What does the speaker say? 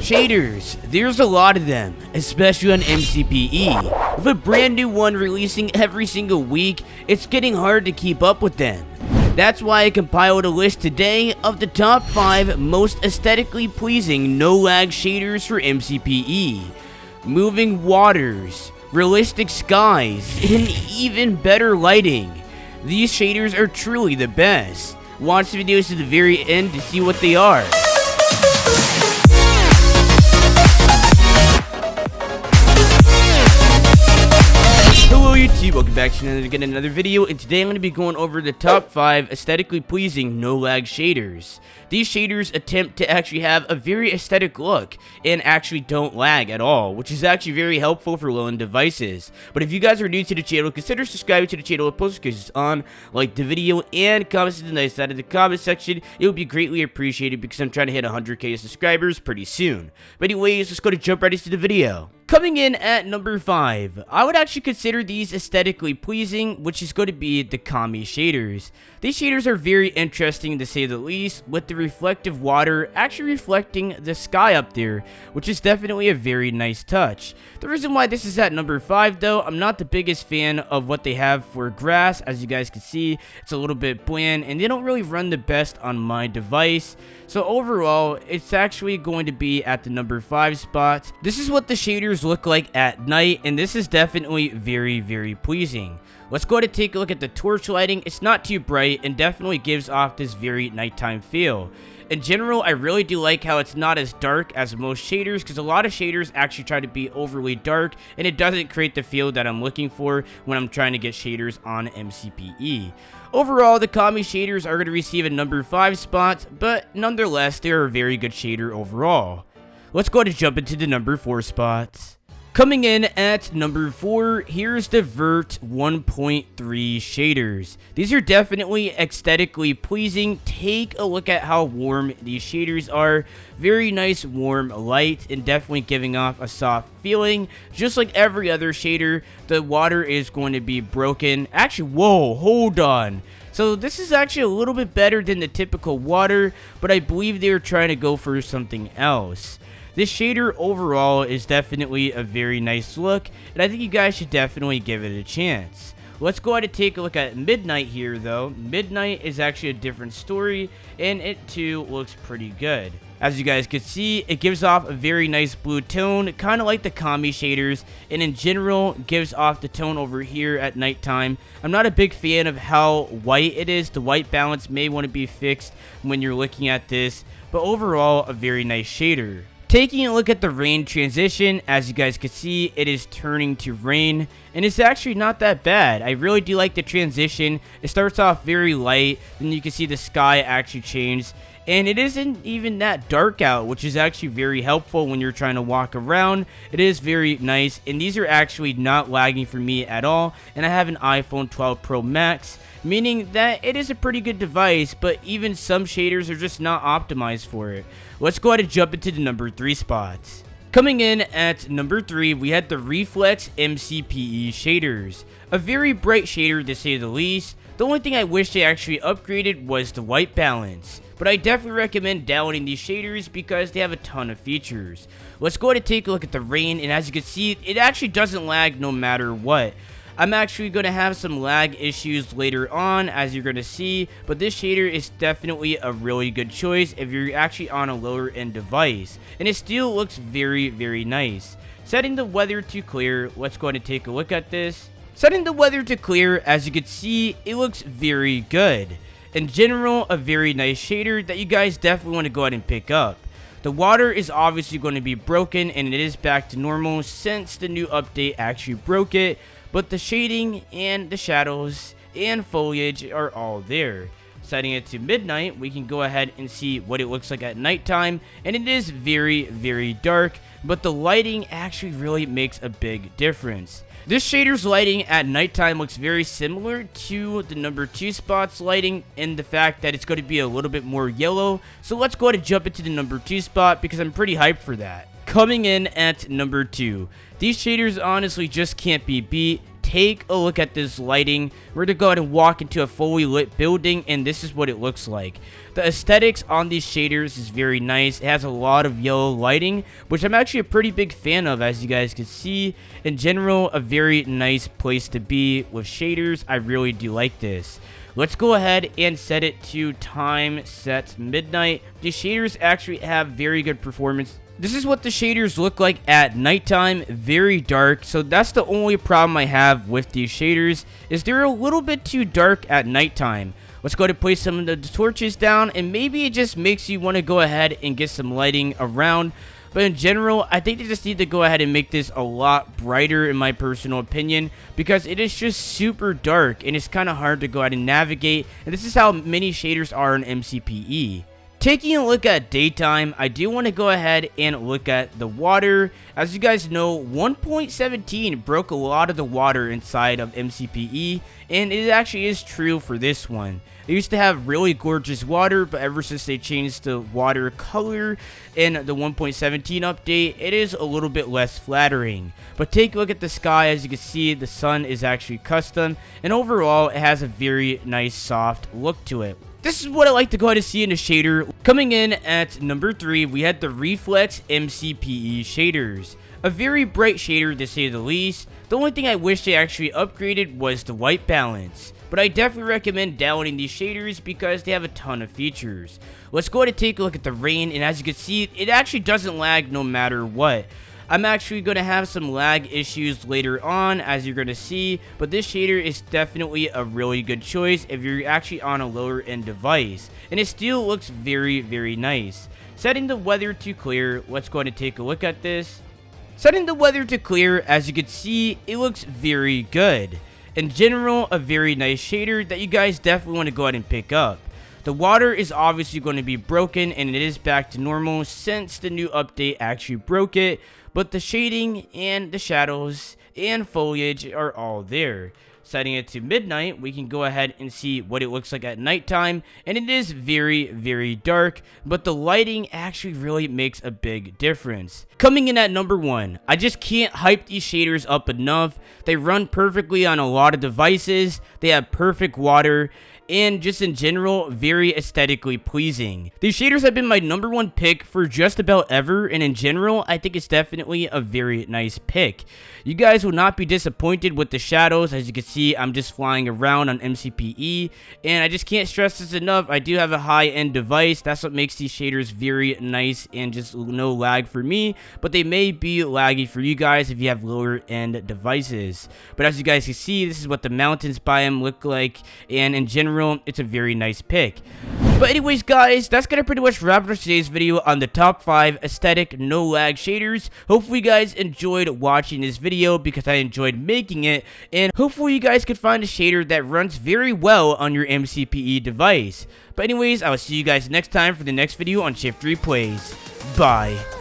Shaders, there's a lot of them, especially on MCPE. With a brand new one releasing every single week, it's getting hard to keep up with them. That's why I compiled a list today of the top 5 most aesthetically pleasing no-lag shaders for MCPE. Moving waters, realistic skies, and even better lighting. These shaders are truly the best. Watch the videos to the very end to see what they are. Hello YouTube, welcome back to another video, and today I'm going to be going over the top 5 aesthetically pleasing no-lag shaders. These shaders attempt to actually have a very aesthetic look and actually don't lag at all, which is actually very helpful for low-end devices. But if you guys are new to the channel, consider subscribing to the channel with post notifications on, like the video, and comment to the nice side of the comment section. It would be greatly appreciated because I'm trying to hit 100k subscribers pretty soon. But anyways, let's go to jump right into the video. Coming in at number 5, I would actually consider these aesthetically pleasing, which is going to be the Kami shaders. These shaders are very interesting to say the least, with the reflective water actually reflecting the sky up there, which is definitely a very nice touch. The reason why this is at number 5 though, I'm not the biggest fan of what they have for grass. As you guys can see, it's a little bit bland and they don't really run the best on my device. So overall, it's actually going to be at the number 5 spot. This is what the shaders look like at night, and this is definitely very pleasing. Let's go ahead and take a look at the torch lighting. It's not too bright and definitely gives off this very nighttime feel. In general, I really do like how it's not as dark as most shaders, because a lot of shaders actually try to be overly dark and it doesn't create the feel that I'm looking for when I'm trying to get shaders on MCPE. Overall, the Kami shaders are going to receive a number 5 spot, but nonetheless, they're a very good shader overall. Let's go ahead and jump into the number 4 spot. Coming in at number 4, here's the Vert 1.3 shaders. These are definitely aesthetically pleasing. Take a look at how warm these shaders are. Very nice warm light and definitely giving off a soft feeling. Just like every other shader, the water is going to be broken. Actually, whoa, hold on. So this is actually a little bit better than the typical water, but I believe they were trying to go for something else. This shader overall is definitely a very nice look, and I think you guys should definitely give it a chance. Let's go ahead and take a look at Midnight here though. Midnight is actually a different story, and it too looks pretty good. As you guys can see, it gives off a very nice blue tone, kind of like the Kami shaders, and in general gives off the tone over here at nighttime. I'm not a big fan of how white it is. The white balance may want to be fixed when you're looking at this, but overall a very nice shader. Taking a look at the rain transition, as you guys can see, it is turning to rain, and it's actually not that bad. I really do like the transition. It starts off very light, then you can see the sky actually change, and it isn't even that dark out, which is actually very helpful when you're trying to walk around. It is very nice, and these are actually not lagging for me at all, and I have an iPhone 12 Pro Max, meaning that it is a pretty good device, but even some shaders are just not optimized for it. Let's go ahead and jump into the number 3 spots. Coming in at number 3, we had the Reflex MCPE Shaders. A very bright shader to say the least. The only thing I wish they actually upgraded was the white balance, but I definitely recommend downloading these shaders because they have a ton of features. Let's go ahead and take a look at the rain, and as you can see, it actually doesn't lag no matter what. I'm actually going to have some lag issues later on, as you're going to see, but this shader is definitely a really good choice if you're actually on a lower end device, and it still looks very nice. Setting the weather to clear, let's go ahead and take a look at this. Setting the weather to clear, as you can see, it looks very good. In general, a very nice shader that you guys definitely want to go ahead and pick up. The water is obviously going to be broken, and it is back to normal since the new update actually broke it, but the shading and the shadows and foliage are all there. Setting it to midnight, we can go ahead and see what it looks like at nighttime, and it is very dark, but the lighting actually really makes a big difference. This shader's lighting at nighttime looks very similar to the number 2 spot's lighting in the fact that it's going to be a little bit more yellow. So let's go ahead and jump into the number 2 spot because I'm pretty hyped for that. Coming in at number 2, these shaders honestly just can't be beat. take a look at this lighting. We're gonna go ahead and walk into a fully lit building, and this is what it looks like. The aesthetics on these shaders is very nice. It has a lot of yellow lighting, which I'm actually a pretty big fan of, as you guys can see. In general, a very nice place to be with shaders. I really do like this. Let's go ahead and set it to time set midnight. These shaders actually have very good performance. This is what the shaders look like at nighttime, very dark. So that's the only problem I have with these shaders, is they're a little bit too dark at nighttime. Let's go ahead and place some of the torches down, and maybe it just makes you want to go ahead and get some lighting around. But in general, I think they just need to go ahead and make this a lot brighter, in my personal opinion, because it is just super dark and it's kind of hard to go ahead and navigate. And this is how many shaders are in MCPE. Taking a look at daytime, I do want to go ahead and look at the water. As you guys know, 1.17 broke a lot of the water inside of MCPE, and it actually is true for this one. They used to have really gorgeous water, but ever since they changed the water color in the 1.17 update, it is a little bit less flattering. But take a look at the sky. As you can see, the sun is actually custom, and overall, it has a very nice soft look to it. This is what I like to go ahead and see in a shader. Coming in at number 3, we had the Reflex MCPE Shaders. A very bright shader, to say the least. The only thing I wish they actually upgraded was the white balance. But I definitely recommend downloading these shaders because they have a ton of features. Let's go ahead and take a look at the rain, and as you can see, it actually doesn't lag no matter what. I'm actually going to have some lag issues later on, as you're going to see, but this shader is definitely a really good choice if you're actually on a lower end device, and it still looks very, very nice. Setting the weather to clear, let's go ahead and take a look at this. Setting the weather to clear, as you can see, it looks very good. In general, a very nice shader that you guys definitely want to go ahead and pick up. The water is obviously going to be broken, and it is back to normal since the new update actually broke it, but the shading and the shadows and foliage are all there. Setting it to midnight, we can go ahead and see what it looks like at nighttime, and it is very, very dark, but the lighting actually really makes a big difference. Coming in at number 1, I just can't hype these shaders up enough. They run perfectly on a lot of devices, they have perfect water, and just in general, very aesthetically pleasing. These shaders have been my number 1 pick for just about ever, and in general, I think it's definitely a very nice pick. You guys will not be disappointed with the shadows. As you can see, I'm just flying around on MCPE, and I just can't stress this enough. I do have a high-end device. That's what makes these shaders very nice and just no lag for me, but they may be laggy for you guys if you have lower-end devices. But as you guys can see, this is what the mountains biome look like, and in general, it's a very nice pick. But anyways, guys, that's gonna pretty much wrap up today's video on the top 5 aesthetic no lag shaders. Hopefully you guys enjoyed watching this video because I enjoyed making it, and hopefully you guys could find a shader that runs very well on your MCPE device. But anyways, I will see you guys next time for the next video on Shiftery Plays. Bye.